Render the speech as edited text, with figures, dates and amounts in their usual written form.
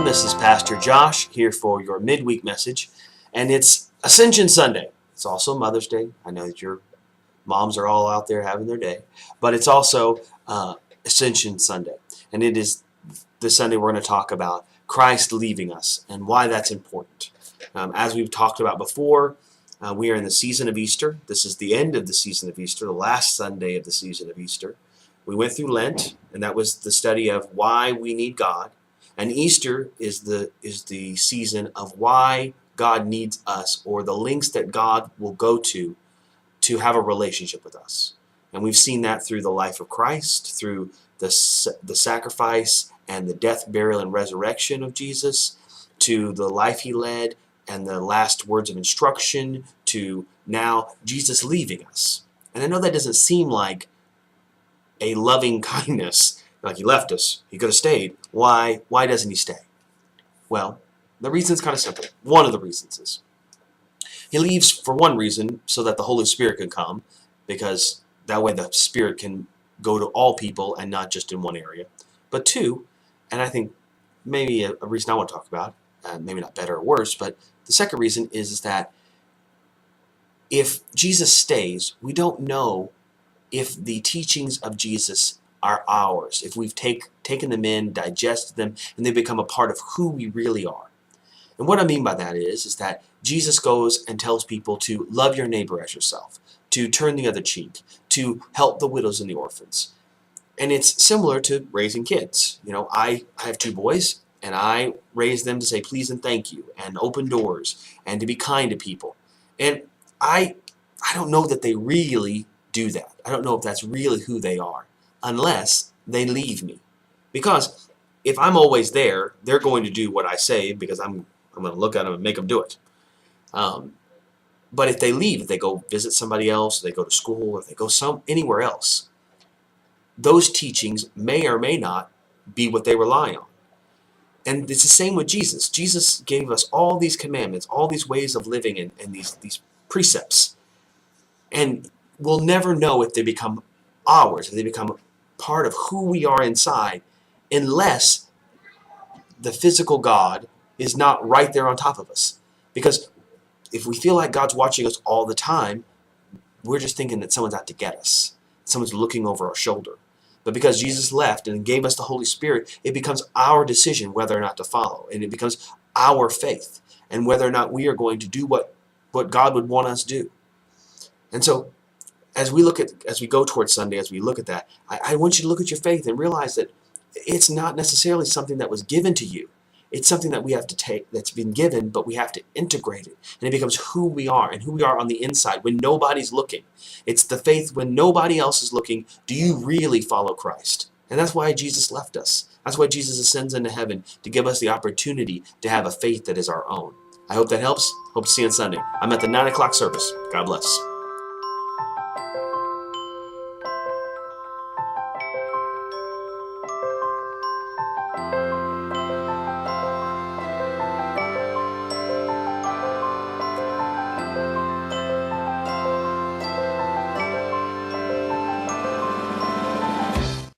This is Pastor Josh here for your midweek message, and it's Ascension Sunday. It's also Mother's Day. I know that your moms are all out there having their day, but it's also Ascension Sunday, and it is this Sunday we're going to talk about Christ leaving us and why that's important. As we've talked about before, we are in the season of Easter. This is the end of the season of Easter, the last Sunday of the season of Easter. We went through Lent, and that was the study of why we need God. And Easter is the season of why God needs us, or the lengths that God will go to have a relationship with us. And we've seen that through the life of Christ, through the sacrifice and the death, burial, and resurrection of Jesus, to the life he led and the last words of instruction, to now Jesus leaving us. And I know that doesn't seem like a loving kindness. Like, he left us. He could have stayed. Why doesn't he stay? Well, the reason's kind of simple. One of the reasons is he leaves for one reason, so that the Holy Spirit can come, because that way the Spirit can go to all people and not just in one area. But two, and I think maybe a reason I want to talk about, maybe not better or worse, but the second reason is that if Jesus stays, we don't know if the teachings of Jesus are ours, if we've taken them in, digested them, and they become a part of who we really are. And what I mean by that is that Jesus goes and tells people to love your neighbor as yourself, to turn the other cheek, to help the widows and the orphans. And it's similar to raising kids. You know, I have two boys, and I raise them to say please and thank you, and open doors, and to be kind to people. And I don't know that they really do that. I don't know if that's really who they are, unless they leave me. Because if I'm always there, they're going to do what I say, because I'm going to look at them and make them do it. But if they leave, if they go visit somebody else, they go to school, or if they go anywhere else, those teachings may or may not be what they rely on. And it's the same with Jesus. Jesus gave us all these commandments, all these ways of living, and these precepts. And we'll never know if they become ours, if they become part of who we are inside, unless the physical God is not right there on top of us. Because if we feel like God's watching us all the time, we're just thinking that someone's out to get us. Someone's looking over our shoulder. But because Jesus left and gave us the Holy Spirit, it becomes our decision whether or not to follow. And it becomes our faith, and whether or not we are going to do what God would want us to do. And so, as we go towards Sunday, as we look at that, I want you to look at your faith and realize that it's not necessarily something that was given to you. It's something that we have to take, that's been given, but we have to integrate it. And it becomes who we are, and who we are on the inside when nobody's looking. It's the faith when nobody else is looking. Do you really follow Christ? And that's why Jesus left us. That's why Jesus ascends into heaven, to give us the opportunity to have a faith that is our own. I hope that helps. Hope to see you on Sunday. I'm at the 9 o'clock service. God bless.